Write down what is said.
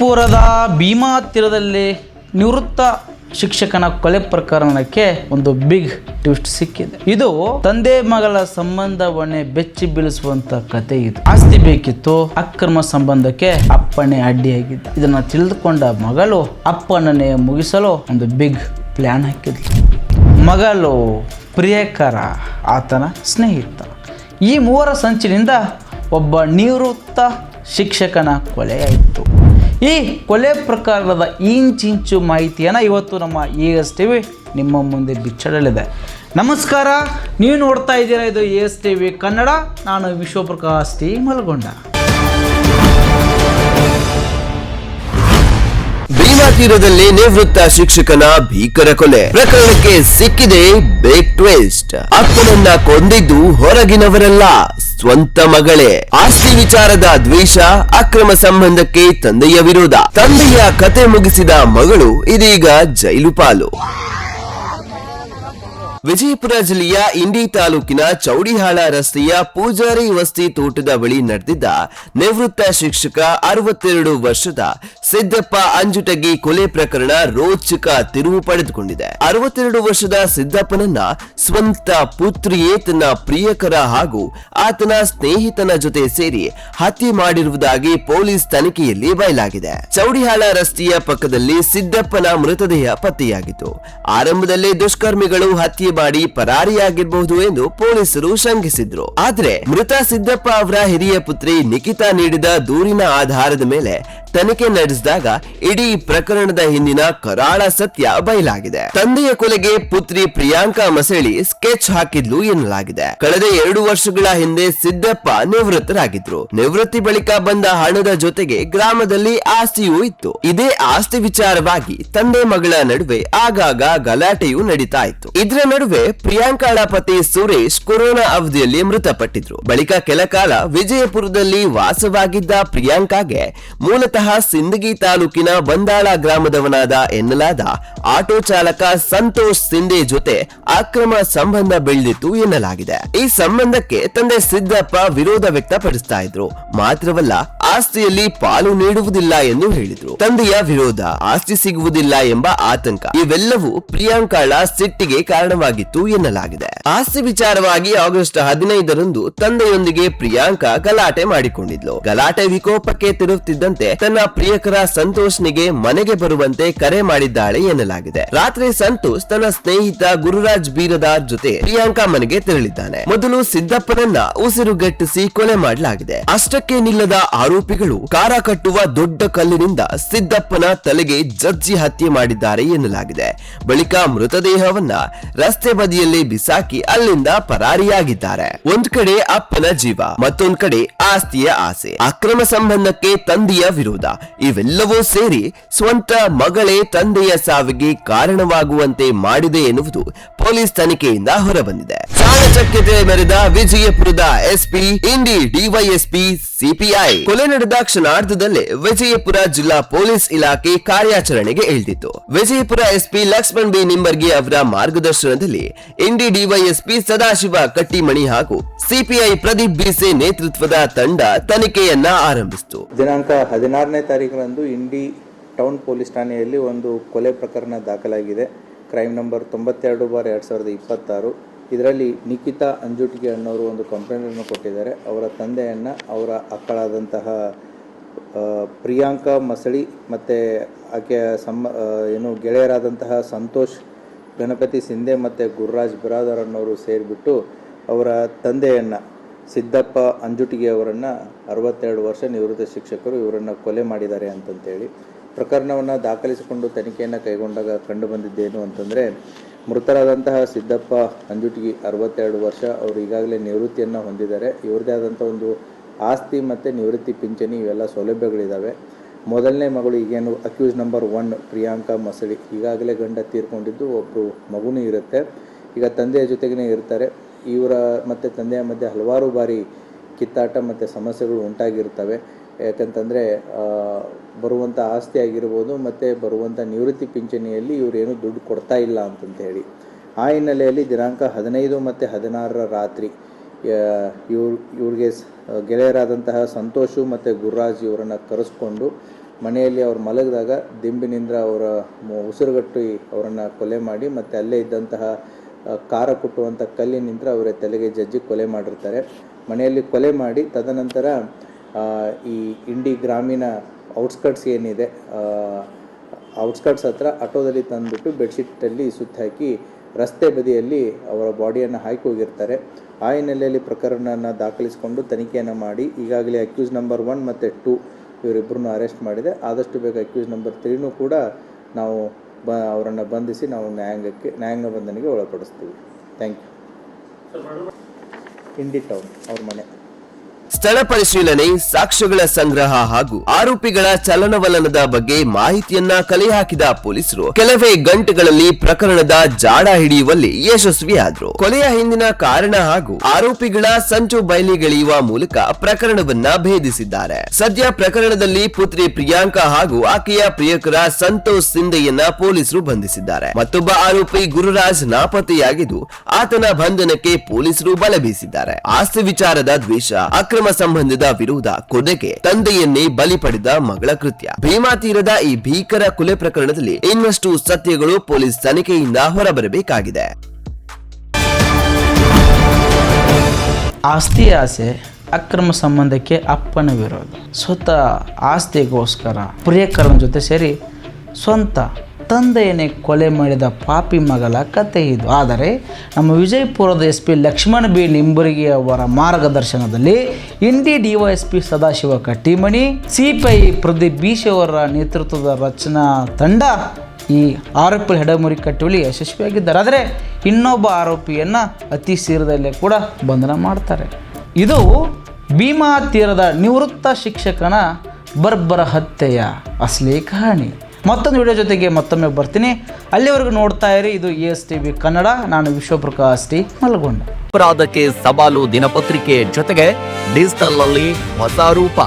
ವಿಜಯಪುರದ ಭೀಮಾ ತೀರದಲ್ಲಿ ನಿವೃತ್ತ ಶಿಕ್ಷಕನ ಕೊಲೆ ಪ್ರಕರಣಕ್ಕೆ ಒಂದು ಬಿಗ್ ಟ್ವಿಸ್ಟ್ ಸಿಕ್ಕಿದೆ. ಇದು ತಂದೆ ಮಗಳ ಸಂಬಂಧವನ್ನೇ ಬೆಚ್ಚಿ ಬೀಳಿಸುವಂತ ಕತೆ. ಇದು ಆಸ್ತಿ ಬೇಕಿತ್ತು, ಅಕ್ರಮ ಸಂಬಂಧಕ್ಕೆ ಅಪ್ಪನೇ ಅಡ್ಡಿಯಾಗಿದ್ದ. ಇದನ್ನ ತಿಳಿದುಕೊಂಡ ಮಗಳು ಅಪ್ಪನನ್ನೇ ಮುಗಿಸಲು ಒಂದು ಬಿಗ್ ಪ್ಲಾನ್ ಹಾಕಿದ್ಲು. ಮಗಳು ಪ್ರಿಯಕರ ಆತನ ಸ್ನೇಹಿತ. ಈ ಮೂವರ ಸಂಚಿನಿಂದ ಒಬ್ಬ ನಿವೃತ್ತ ಶಿಕ್ಷಕನ ಕೊಲೆಯಾಯಿತು. ಈ ಕೊಲೆ ಪ್ರಕಾರದ ಇಂಚಿಂಚು ಮಾಹಿತಿಯನ್ನು ಇವತ್ತು ನಮ್ಮ ಎಸ್ ಟಿವಿ ನಿಮ್ಮ ಮುಂದೆ ಬಿಚ್ಚಿಡಲಿದೆ. ನಮಸ್ಕಾರ, ನೀವು ನೋಡ್ತಾ ಇದ್ದೀರಾ ಇದು ಎಸ್ ಟಿವಿ ಕನ್ನಡ. ನಾನು ವಿಶ್ವಪ್ರಕಾಶ್ ಟಿ ಮಲ್ಗೊಂಡ. ಭೀಮಾ ತೀರದಲ್ಲಿ ನಿವೃತ್ತ ಶಿಕ್ಷಕನ ಭೀಕರ ಕೊಲೆ ಪ್ರಕರಣಕ್ಕೆ ಸಿಕ್ಕಿದೆ ಬಿಗ್ ಟ್ವಿಸ್ಟ್. ಅಪ್ಪನನ್ನ ಕೊಂದಿದ್ದು ಹೊರಗಿನವರಲ್ಲ, ಸ್ವಂತ ಮಗಳೇ. ಆಸ್ತಿ ವಿಚಾರದ ದ್ವೇಷ, ಅಕ್ರಮ ಸಂಬಂಧಕ್ಕೆ ತಂದೆಯ ವಿರೋಧ. ತಂದೆಯ ಕತೆ ಮುಗಿಸಿದ ಮಗಳು ಇದೀಗ ಜೈಲು ಪಾಲು. ವಿಜಯಪುರ ಜಿಲ್ಲೆಯ ಇಂಡಿ ತಾಲೂಕಿನ ಚೌಡಿಹಾಳ ರಸ್ತೆಯ ಪೂಜಾರಿ ವಸ್ತಿ ತೋಟದ ಬಳಿ ನಡೆದಿದ್ದ ನಿವೃತ್ತ ಶಿಕ್ಷಕ 62 ವರ್ಷದ ಸಿದ್ದಪ್ಪ ಅಂಜುಟಗಿ ಕೊಲೆ ಪ್ರಕರಣ ರೋಚಕ ತಿರುವು ಪಡೆದುಕೊಂಡಿದೆ. 62 ವರ್ಷದ ಸಿದ್ದಪ್ಪನನ್ನ ಸ್ವಂತ ಪುತ್ರಿಯೇ ತನ್ನ ಪ್ರಿಯಕರ ಹಾಗೂ ಆತನ ಸ್ನೇಹಿತನ ಜೊತೆ ಸೇರಿ ಹತ್ಯೆ ಮಾಡಿರುವುದಾಗಿ ಪೊಲೀಸ್ ತನಿಖೆಯಲ್ಲಿ ಬಯಲಾಗಿದೆ. ಚೌಡಿಹಾಳ ರಸ್ತೆಯ ಪಕ್ಕದಲ್ಲಿ ಸಿದ್ದಪ್ಪನ ಮೃತದೇಹ ಪತ್ತೆಯಾಗಿತ್ತು. ಆರಂಭದಲ್ಲಿ ದುಷ್ಕರ್ಮಿಗಳು ಹತ್ಯೆ ಮಾಡಿ ಪರಾರಿಯಾಗಿರಬಹುದು ಎಂದು ಪೊಲೀಸರು ಶಂಕಿಸಿದ್ರು. ಆದ್ರೆ ಮೃತ ಸಿದ್ದಪ್ಪ ಅವರ ಹಿರಿಯ ಪುತ್ರಿ ನಿಖಿತಾ ನೀಡಿದ ದೂರಿನ ಆಧಾರದ ಮೇಲೆ ತನಿಖೆ ನಡೆಸಿದಾಗ ಇಡೀ ಪ್ರಕರಣದ ಹಿಂದಿನ ಕರಾಳ ಸತ್ಯ ಬಯಲಾಗಿದೆ. ತಂದೆಯ ಕೊಲೆಗೆ ಪುತ್ರಿ ಪ್ರಿಯಾಂಕಾ ಮಸಳಿ ಸ್ಕೆಚ್ ಹಾಕಿದ್ಲು ಎನ್ನಲಾಗಿದೆ. ಕಳೆದ 2 ವರ್ಷಗಳ ಹಿಂದೆ ಸಿದ್ದಪ್ಪ ನಿವೃತ್ತರಾಗಿದ್ರು. ನಿವೃತ್ತಿ ಬಳಿಕ ಬಂದ ಹಣದ ಜೊತೆಗೆ ಗ್ರಾಮದಲ್ಲಿ ಆಸ್ತಿಯೂ ಇತ್ತು. ಇದೇ ಆಸ್ತಿ ವಿಚಾರವಾಗಿ ತಂದೆ ಮಗಳ ನಡುವೆ ಆಗಾಗ ಗಲಾಟೆಯೂ ನಡೀತಾ ಇತ್ತು. ಇದರ ನಡುವೆ ಪ್ರಿಯಾಂಕಾಳ ಪತಿ ಸುರೇಶ್ ಕೊರೋನಾ ಅವಧಿಯಲ್ಲಿ ಮೃತಪಟ್ಟಿದ್ರು. ಬಳಿಕ ಕೆಲ ಕಾಲ ವಿಜಯಪುರದಲ್ಲಿ ವಾಸವಾಗಿದ್ದ ಪ್ರಿಯಾಂಕಾಗೆ ಮೂಲತಃ ಸಿಂದಗಿ ತಾಲೂಕಿನ ಬಂದಾಳ ಗ್ರಾಮದವನಾದ ಎನ್ನಲಾದ ಆಟೋ ಚಾಲಕ ಸಂತೋಷ್ ಸಿಂಧೆ ಜೊತೆ ಅಕ್ರಮ ಸಂಬಂಧ ಬೆಳೆದಿತ್ತು ಎನ್ನಲಾಗಿದೆ. ಈ ಸಂಬಂಧಕ್ಕೆ ತಂದೆ ಸಿದ್ದಪ್ಪ ವಿರೋಧ ವ್ಯಕ್ತಪಡಿಸ್ತಾ ಇದ್ರು. ಮಾತ್ರವಲ್ಲ, ಆಸ್ತಿಯಲ್ಲಿ ಪಾಲು ನೀಡುವುದಿಲ್ಲ ಎಂದು ಹೇಳಿದ್ರು. ತಂದೆಯ ವಿರೋಧ, ಆಸ್ತಿ ಸಿಗುವುದಿಲ್ಲ ಎಂಬ ಆತಂಕ ಇವೆಲ್ಲವೂ ಪ್ರಿಯಾಂಕಾಳ ಸಿಟ್ಟಿಗೆ ಕಾರಣವಾಗಿತ್ತು ಎನ್ನಲಾಗಿದೆ. ಆಸ್ತಿ ವಿಚಾರವಾಗಿ ಆಗಸ್ಟ್ 15ರಂದು ತಂದೆಯೊಂದಿಗೆ ಪ್ರಿಯಾಂಕಾ ಗಲಾಟೆ ಮಾಡಿಕೊಂಡಿದ್ಲು. ಗಲಾಟೆ ವಿಕೋಪಕ್ಕೆ ತಿರುಗುತ್ತಿದ್ದಂತೆ ತನ್ನ ಪ್ರಿಯಕರ ಸಂತೋಷ್ನಿಗೆ ಮನೆಗೆ ಬರುವಂತೆ ಕರೆ ಮಾಡಿದ್ದಾಳೆ ಎನ್ನಲಾಗಿದೆ. ರಾತ್ರಿ ಸಂತೋಷ್ ತನ್ನ ಸ್ನೇಹಿತ ಗುರುರಾಜ್ ಬೀರದಾರ್ ಜೊತೆ ಪ್ರಿಯಾಂಕಾ ಮನೆಗೆ ತೆರಳಿದ್ದಾನೆ. ಮೊದಲು ಸಿದ್ದಪ್ಪನನ್ನ ಉಸಿರುಗಟ್ಟಿಸಿ ಕೊಲೆ ಮಾಡಲಾಗಿದೆ. ಅಷ್ಟಕ್ಕೆ ನಿಲ್ಲದ ಆರೋಪಿಗಳು ಕಾರ ಕಟ್ಟುವ ದೊಡ್ಡ ಕಲ್ಲಿನಿಂದ ಸಿದ್ದಪ್ಪನ ತಲೆಗೆ ಜಜ್ಜಿ ಹತ್ಯೆ ಮಾಡಿದ್ದಾರೆ ಎನ್ನಲಾಗಿದೆ. ಬಳಿಕ ಮೃತದೇಹವನ್ನ ರಸ್ತೆ ಬದಿಯಲ್ಲಿ ಬಿಸಾಕಿ ಅಲ್ಲಿಂದ ಪರಾರಿಯಾಗಿದ್ದಾರೆ. ಒಂದ್ ಕಡೆ ಅಪ್ಪನ ಜೀವ, ಮತ್ತೊಂದ್ ಕಡೆ ಆಸ್ತಿಯ ಆಸೆ, ಅಕ್ರಮ ಸಂಬಂಧಕ್ಕೆ ತಂದೆಯ ವಿರೋಧ, ಇವೆಲ್ಲವೂ ಸೇರಿ ಸ್ವಂತ ಮಗಳೇ ತಂದೆಯ ಸಾವಿಗೆ ಕಾರಣವಾಗುವಂತೆ ಮಾಡಿದೆ ಎನ್ನುವುದು ಪೊಲೀಸ್ ತನಿಖೆಯಿಂದ ಹೊರಬಂದಿದೆ. ಚಾಣಚಕ್ಯತೆ ಮೆರೆದ ವಿಜಯಪುರದ ಎಸ್ಪಿ, ಇಂಡಿ ಡಿವೈಎಸ್ಪಿ, ಸಿಪಿಐ. ಕೊಲೆ ನಡೆದ ಕ್ಷಣಾರ್ಧದಲ್ಲೇ ವಿಜಯಪುರ ಜಿಲ್ಲಾ ಪೊಲೀಸ್ ಇಲಾಖೆ ಕಾರ್ಯಾಚರಣೆಗೆ ಇಳಿದಿತ್ತು. ವಿಜಯಪುರ ಎಸ್ಪಿ ಲಕ್ಷ್ಮಣ್ ಬಿ ನಿಂಬರ್ಗಿ ಅವರ ಮಾರ್ಗದರ್ಶನದಲ್ಲಿ ಇಂಡಿ ಡಿವೈಎಸ್ಪಿ ಸದಾಶಿವ ಕಟ್ಟಿಮಣಿ ಹಾಗೂ ಸಿಪಿಐ ಪ್ರದೀಪ್ ಬಿಸೆ ನೇತೃತ್ವದ ತಂಡ ತನಿಖೆಯನ್ನ ಆರಂಭಿಸಿತು. ದಿನಾಂಕ 16ನೇ ತಾರೀಕಿನಂದು ಇಂಡಿ ಟೌನ್ ಪೊಲೀಸ್ ಠಾಣೆಯಲ್ಲಿ ಒಂದು ಕೊಲೆ ಪ್ರಕರಣ ದಾಖಲಾಗಿದೆ. Crime number 92/2026. ಇದರಲ್ಲಿ ನಿಖಿತಾ ಅಂಜುಟಿಗಿ ಅನ್ನೋರು ಒಂದು ಕಂಪ್ಲೇಂಟನ್ನು ಕೊಟ್ಟಿದ್ದಾರೆ. ಅವರ ತಂದೆಯನ್ನು ಅವರ ಅಕ್ಕಳಾದಂತಹ ಪ್ರಿಯಾಂಕಾ ಮಸಳಿ ಮತ್ತು ಆಕೆಯ ಗೆಳೆಯರಾದಂತಹ ಸಂತೋಷ್ ಗಣಪತಿ ಸಿಂಧೆ ಮತ್ತು ಗುರುರಾಜ್ ಬಿರಾದರ್ ಅನ್ನೋರು ಸೇರಿಬಿಟ್ಟು ಅವರ ತಂದೆಯನ್ನು ಸಿದ್ದಪ್ಪ ಅಂಜುಟಿಗಿ ಅವರನ್ನು 62 ವರ್ಷ ನಿವೃತ್ತ ಶಿಕ್ಷಕರು ಇವರನ್ನು ಕೊಲೆ ಮಾಡಿದ್ದಾರೆ ಅಂತಂತೇಳಿ ಪ್ರಕರಣವನ್ನು ದಾಖಲಿಸಿಕೊಂಡು ತನಿಖೆಯನ್ನು ಕೈಗೊಂಡಾಗ ಕಂಡು ಬಂದಿದ್ದೇನು ಅಂತಂದರೆ, ಮೃತರಾದಂತಹ ಸಿದ್ದಪ್ಪ ಅಂಜುಟಿಗಿ 62 ವರ್ಷ, ಅವರು ಈಗಾಗಲೇ ನಿವೃತ್ತಿಯನ್ನು ಹೊಂದಿದ್ದಾರೆ. ಇವ್ರದ್ದೇ ಆದಂಥ ಒಂದು ಆಸ್ತಿ ಮತ್ತು ನಿವೃತ್ತಿ ಪಿಂಚಣಿ ಇವೆಲ್ಲ ಸೌಲಭ್ಯಗಳಿದ್ದಾವೆ. ಮೊದಲನೇ ಮಗಳು ಈಗೇನು ಅಕ್ಯೂಸ್ ನಂಬರ್ 1 ಪ್ರಿಯಾಂಕಾ ಮಸಳಿ, ಈಗಾಗಲೇ ಗಂಡ ತೀರ್ಕೊಂಡಿದ್ದು, ಒಬ್ಬರು ಮಗುನೂ ಇರುತ್ತೆ. ಈಗ ತಂದೆಯ ಜೊತೆಗೇ ಇರ್ತಾರೆ. ಇವರ ಮತ್ತು ತಂದೆಯ ಮಧ್ಯೆ ಹಲವಾರು ಬಾರಿ ಕಿತ್ತಾಟ ಮತ್ತು ಸಮಸ್ಯೆಗಳು ಉಂಟಾಗಿರ್ತವೆ. ಯಾಕಂತಂದರೆ ಬರುವಂಥ ಆಸ್ತಿ ಆಗಿರ್ಬೋದು ಮತ್ತು ಬರುವಂಥ ನಿವೃತ್ತಿ ಪಿಂಚಣಿಯಲ್ಲಿ ಇವರೇನು ದುಡ್ಡು ಕೊಡ್ತಾ ಇಲ್ಲ ಅಂತಂತ ಹೇಳಿ. ಆ ಹಿನ್ನೆಲೆಯಲ್ಲಿ ದಿನಾಂಕ 15 ಮತ್ತು 16ರ ರಾತ್ರಿ ಇವ್ರಿಗೆ ಗೆಳೆಯರಾದಂತಹ ಸಂತೋಷು ಮತ್ತು ಗುರುರಾಜ್ ಇವರನ್ನು ಕರೆಸ್ಕೊಂಡು ಮನೆಯಲ್ಲಿ ಅವ್ರು ಮಲಗಿದಾಗ ದಿಂಬಿನಿಂದ ಅವರ ಉಸಿರುಗಟ್ಟಿ ಅವರನ್ನು ಕೊಲೆ ಮಾಡಿ ಮತ್ತು ಅಲ್ಲೇ ಇದ್ದಂತಹ ಖಾರ ಕುಟ್ಟುವಂಥ ಕಲ್ಲಿನಿಂದ ಅವರ ತಲೆಗೆ ಜಜ್ಜಿ ಕೊಲೆ ಮಾಡಿರ್ತಾರೆ. ಮನೆಯಲ್ಲಿ ಕೊಲೆ ಮಾಡಿ ತದನಂತರ ಈ ಇಂಡಿ ಗ್ರಾಮೀಣ ಔಟ್ಸ್ಕಟ್ಸ್ ಏನಿದೆ, ಔಟ್ಸ್ಕಟ್ಸ್ ಹತ್ರ ಆಟೋದಲ್ಲಿ ತಂದುಬಿಟ್ಟು ಬೆಡ್ಶೀಟಲ್ಲಿ ಸುತ್ತಾಕಿ ರಸ್ತೆ ಬದಿಯಲ್ಲಿ ಅವರ ಬಾಡಿಯನ್ನು ಹಾಕಿ ಹೋಗಿರ್ತಾರೆ. ಆ ಹಿನ್ನೆಲೆಯಲ್ಲಿ ಪ್ರಕರಣವನ್ನು ದಾಖಲಿಸಿಕೊಂಡು ತನಿಖೆಯನ್ನು ಮಾಡಿ ಈಗಾಗಲೇ ಅಕ್ಯೂಸ್ ನಂಬರ್ 1 ಮತ್ತು 2 ಇವರಿಬ್ಬರನ್ನು ಅರೆಸ್ಟ್ ಮಾಡಿದೆ. ಆದಷ್ಟು ಬೇಗ ಅಕ್ಯೂಸ್ ನಂಬರ್ 3 ಕೂಡ ನಾವು ಅವರನ್ನು ಬಂಧಿಸಿ ನಾವು ನ್ಯಾಯಾಂಗ ಬಂಧನಿಗೆ ಒಳಪಡಿಸ್ತೀವಿ. Thank you. ಇಂಡಿ ಟೌನ್ ಅವ್ರ ಮನೆ. ಸ್ಥಳ ಪರಿಶೀಲನೆ, ಸಾಕ್ಷ್ಯಗಳ ಸಂಗ್ರಹ ಹಾಗೂ ಆರೋಪಿಗಳ ಚಲನವಲನದ ಬಗ್ಗೆ ಮಾಹಿತಿಯನ್ನ ಕಲೆ ಹಾಕಿದ ಪೊಲೀಸರು ಕೆಲವೇ ಗಂಟೆಗಳಲ್ಲಿ ಪ್ರಕರಣದ ಜಾಡ ಹಿಡಿಯುವಲ್ಲಿ ಯಶಸ್ವಿಯಾದರು. ಕೊಲೆಯ ಹಿಂದಿನ ಕಾರಣ ಹಾಗೂ ಆರೋಪಿಗಳ ಸಂಚು ಬಯಲಿಗೆಳೆಯುವ ಮೂಲಕ ಪ್ರಕರಣವನ್ನ ಭೇದಿಸಿದ್ದಾರೆ. ಸದ್ಯ ಪ್ರಕರಣದಲ್ಲಿ ಪುತ್ರಿ ಪ್ರಿಯಾಂಕಾ ಹಾಗೂ ಆಕೆಯ ಪ್ರಿಯಕರ ಸಂತೋಷ್ ಸಿಂಧೆಯನ್ನ ಪೊಲೀಸರು ಬಂಧಿಸಿದ್ದಾರೆ. ಮತ್ತೊಬ್ಬ ಆರೋಪಿ ಗುರುರಾಜ್ ನಾಪತ್ತೆಯಾಗಿದ್ದು ಆತನ ಬಂಧನಕ್ಕೆ ಪೊಲೀಸರು ಬಲೆ ಬೀಸಿದ್ದಾರೆ. ಆಸ್ತಿ ವಿಚಾರದ ದ್ವೇಷ, ಅಕ್ರಮ ಸಂಬಂಧದ ವಿರೋಧ, ಕೊನೆಗೆ ತಂದೆಯನ್ನೇ ಬಲಿ ಪಡೆದ ಮಗಳ ಕೃತ್ಯ. ಭೀಮಾ ತೀರದ ಈ ಭೀಕರ ಕೊಲೆ ಪ್ರಕರಣದಲ್ಲಿ ಇನ್ನಷ್ಟು ಸತ್ಯಗಳು ಪೊಲೀಸ್ ತನಿಖೆಯಿಂದ ಹೊರಬರಬೇಕಾಗಿದೆ. ಆಸ್ತಿ ಆಸೆ, ಅಕ್ರಮ ಸಂಬಂಧಕ್ಕೆ ಅಪ್ಪನ ವಿರೋಧ, ಸ್ವತಃ ಆಸ್ತಿಗೋಸ್ಕರ ಪ್ರಿಯಕರನ ಜೊತೆ ಸೇರಿ ಸ್ವಂತ ತಂದೆಯನ್ನೇ ಕೊಲೆ ಮಾಡಿದ ಪಾಪಿ ಮಗಳ ಕತೆ ಇದು. ಆದರೆ ನಮ್ಮ ವಿಜಯಪುರದ SP ಲಕ್ಷ್ಮಣ್ ಬಿ ನಿಂಬರ್ಗಿ ಅವರ ಮಾರ್ಗದರ್ಶನದಲ್ಲಿ ಇಂಡಿ DYSP Sadashiva Kattimani, CPI Pradeep BC ಅವರ ನೇತೃತ್ವದ ರಚನಾ ತಂಡ ಈ ಆರೋಪಿ ಹೆಡಮುರಿ ಕಟ್ಟುವಲ್ಲಿ ಯಶಸ್ವಿಯಾಗಿದ್ದಾರೆ. ಆದರೆ ಇನ್ನೊಬ್ಬ ಆರೋಪಿಯನ್ನು ಅತಿ ಶೀಘ್ರದಲ್ಲೇ ಕೂಡ ಬಂಧನ ಮಾಡ್ತಾರೆ. ಇದು ಭೀಮಾ ತೀರದ ನಿವೃತ್ತ ಶಿಕ್ಷಕನ ಬರ್ಬರ ಹತ್ಯೆಯ ಅಸಲಿ ಕಹಾನಿ. ಮತ್ತೊಂದು ವಿಡಿಯೋ ಜೊತೆಗೆ ಮತ್ತೊಮ್ಮೆ ಬರ್ತೀನಿ. ಅಲ್ಲಿವರೆಗೂ ನೋಡ್ತಾ ಇರಿ. ಇದು ESTV ಕನ್ನಡ. ನಾನು ವಿಶ್ವಪ್ರಕಾಶ್ ಟಿ ಮಲ್ಗೊಂಡ. ಅಪರಾಧಕ್ಕೆ ಸವಾಲು ದಿನಪತ್ರಿಕೆ ಜೊತೆಗೆ ಡಿಜಿಟಲ್ ನಲ್ಲಿ ಹೊಸ ರೂಪ.